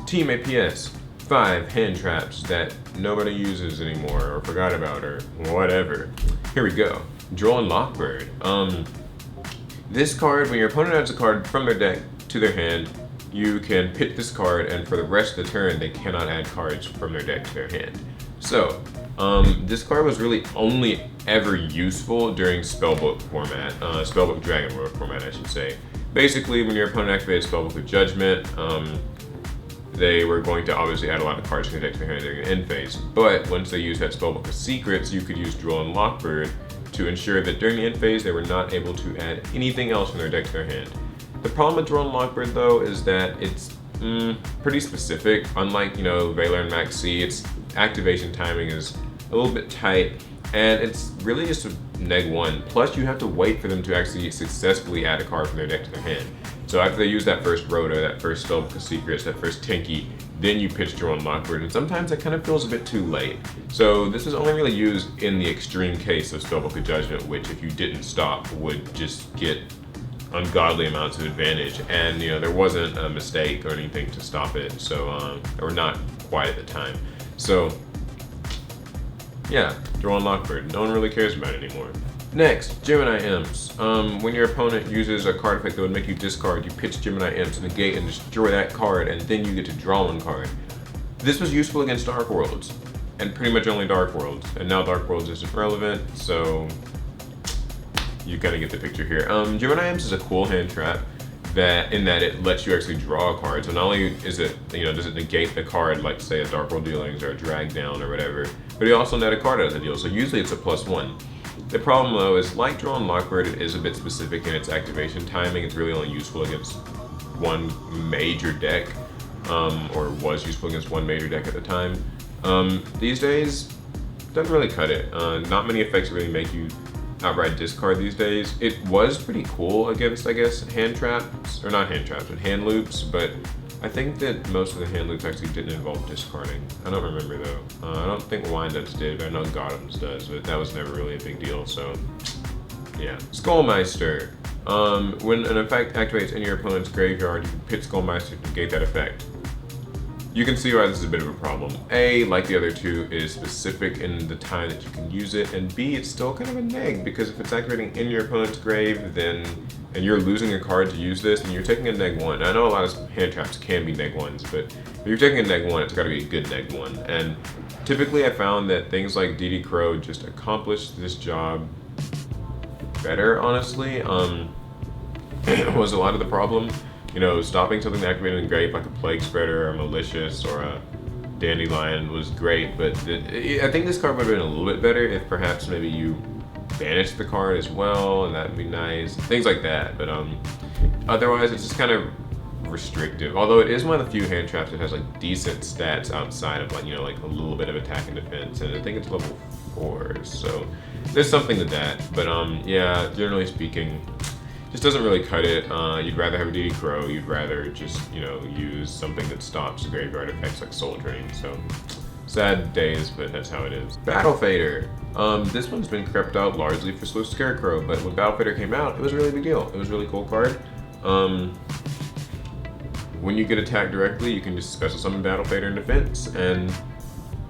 Team APS, 5 hand traps that nobody uses anymore or forgot about or whatever. Here we go. Dueling Lockbird. This card, when your opponent adds a card from their deck to their hand, you can pick this card, and for the rest of the turn, they cannot add cards from their deck to their hand. So, this card was really only ever useful during Spellbook format, Spellbook Dragon Lord format, I should say. Basically, when your opponent activated Spellbook of Judgment, they were going to obviously add a lot of cards from their deck to their hand during the end phase. But once they used that Spellbook of Secrets, you could use Dueling Lockbird to ensure that during the end phase, they were not able to add anything else from their deck to their hand. The problem with Dueling Lockbird, though, is that it's pretty specific. Unlike, Valor and Maxx C, its activation timing is a little bit tight, and it's really just a -1. Plus, you have to wait for them to actually successfully add a card from their deck to their hand. So after they use that first Roto, that first Spellbook of Secrets, that first Tinky, then you pitch Dueling Lockbird, and sometimes that kind of feels a bit too late. So this is only really used in the extreme case of Spellbook of Judgment, which if you didn't stop would just get ungodly amounts of advantage, and there wasn't a mistake or anything to stop it, so or not quite at the time. So yeah, Dueling Lockbird, no one really cares about it anymore. Next, Gemini Imps. When your opponent uses a card effect that would make you discard, you pitch Gemini Imps, negate and destroy that card, and then you get to draw one card. This was useful against Dark Worlds, and pretty much only Dark Worlds, and now Dark Worlds isn't relevant, so you kind of get the picture here. Gemini Imps is a cool hand trap in that it lets you actually draw a card. So not only is it, does it negate the card, like say a Dark World Dealings or a Drag Down or whatever, but you also net a card out of the deal. So usually it's a +1. The problem though is, like Dueling Lockbird, it is a bit specific in its activation timing. It's really only useful against one major deck, or was useful against one major deck at the time. These days, doesn't really cut it. Not many effects really make you outright discard these days. It was pretty cool against, I guess, hand traps, or not hand traps, but hand loops, but I think that most of the hand loops actually didn't involve discarding. I don't remember though. I don't think Windups did, but I know Gotham's does, but that was never really a big deal, so yeah. Skullmeister. When an effect activates in your opponent's graveyard, you can pit Skullmeister to negate that effect. You can see why this is a bit of a problem. A, like the other two, is specific in the time that you can use it, and B, it's still kind of a neg, because if it's activating in your opponent's grave, and you're losing a card to use this, and you're taking a -1. I know a lot of hand traps can be -1s, but if you're taking a -1, it's gotta be a good -1. And typically I found that things like DD Crow just accomplish this job better, honestly. Was a lot of the problem. Stopping something activated in grave like a Plague Spreader or Malicious or a Dandelion was great, but I think this card would have been a little bit better if perhaps maybe you banished the card as well, and that would be nice. Things like that, but otherwise it's just kind of restrictive. Although it is one of the few hand traps that has like decent stats outside of like a little bit of attack and defense, and I think it's level 4, so there's something to that. But yeah, generally speaking, just doesn't really cut it. You'd rather have a DD Crow. You'd rather just, use something that stops graveyard effects like Soul Drain. So, sad days, but that's how it is. Battle Fader. This one's been crept out largely for Swift Scarecrow, but when Battle Fader came out, it was a really big deal. It was a really cool card. When you get attacked directly, you can just special summon Battle Fader in defense, and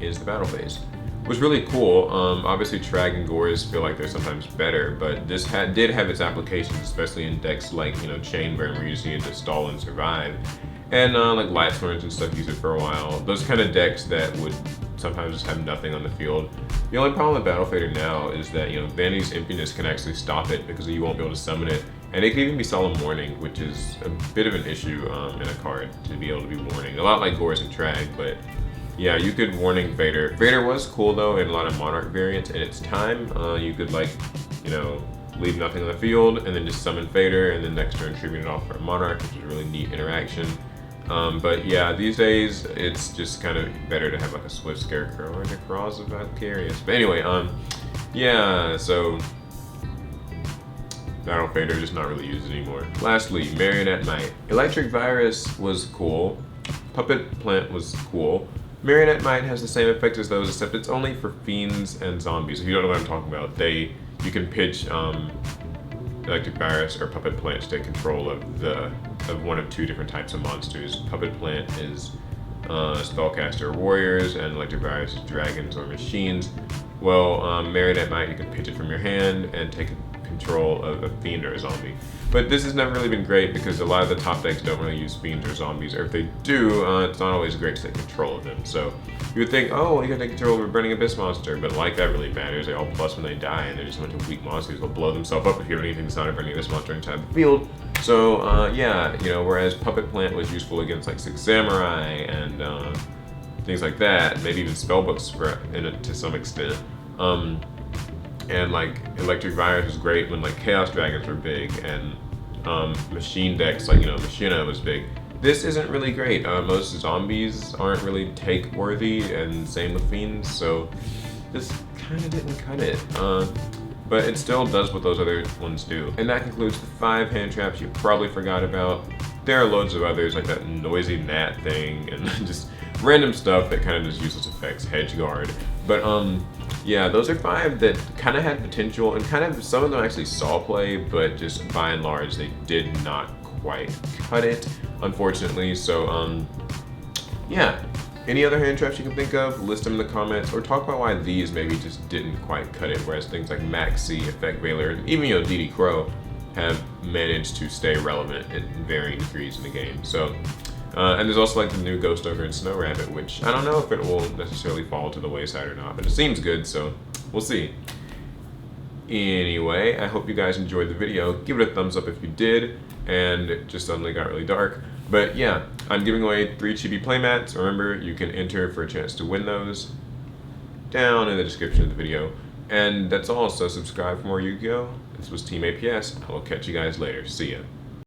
is the battle phase. Was really cool. Obviously Trag and Gores feel like they're sometimes better, but this did have its applications, especially in decks like Chainburn, where you just needed to stall and survive, and like Lightsworns and stuff use it for a while. Those kind of decks that would sometimes just have nothing on the field. The only problem with Battle Fader now is that Vanity's Emptiness can actually stop it because you won't be able to summon it, and it can even be Solemn Warning, which is a bit of an issue in a card to be able to be warning. A lot like Gores and Trag, but yeah, you could Warning Vader. Vader was cool though in a lot of Monarch variants in its time. You could leave nothing on the field and then just summon Vader, and then next turn tribute it off for a Monarch, which is a really neat interaction. But yeah, these days it's just kind of better to have like a Swift Scarecrow or Necroz of Valkyrius. But anyway, yeah, so Battle Fader just not really used anymore. Lastly, Marionette Knight. Electric Virus was cool. Puppet Plant was cool. Marionette Knight has the same effect as those, except it's only for fiends and zombies. If you don't know what I'm talking about, you can pitch Electric Virus or Puppet Plant to take control of one of 2 different types of monsters. Puppet Plant is spellcaster warriors, and electric virus dragons or machines. Well, Marionette Might, you can pitch it from your hand and take control of a fiend or a zombie. But this has never really been great because a lot of the top decks don't really use fiends or zombies, or if they do, it's not always great to take control of them. So you would think, oh, you can take control of a Burning Abyss monster, but like that really matters. They all plus when they die, and they're just a bunch of weak monsters. They'll blow themselves up if you have anything that's not a Burning Abyss monster inside the field. So yeah, you know, whereas Puppet Plant was useful against like Six Samurai and things like that, maybe even spellbooks to some extent. And like Electric Virus was great when like Chaos Dragons were big, and machine decks like, you know, Machina was big. This isn't really great. Most zombies aren't really take worthy, and same with fiends, so this kind of didn't cut it. But it still does what those other ones do. And that concludes the 5 hand traps you probably forgot about. There are loads of others, like that noisy gnat thing, and just random stuff that kind of just useless effects, hedge guard. But yeah, those are 5 that kind of had potential, and kind of some of them actually saw play, but just by and large they did not quite cut it, unfortunately. So yeah, any other hand traps you can think of, list them in the comments, or talk about why these maybe just didn't quite cut it, whereas things like Maxx C, Effect Veiler, and even, you know, DD Crow have managed to stay relevant in varying degrees in the game. So and there's also like the new Ghost Ogre Snow Rabbit, which I don't know if it will necessarily fall to the wayside or not, but it seems good, so we'll see. Anyway, I hope you guys enjoyed the video. Give it a thumbs up if you did, and it just suddenly got really dark. But yeah, I'm giving away 3 chibi playmats. Remember, you can enter for a chance to win those down in the description of the video. And that's all, so subscribe for more Yu-Gi-Oh! This was Team APS. I will catch you guys later. See ya.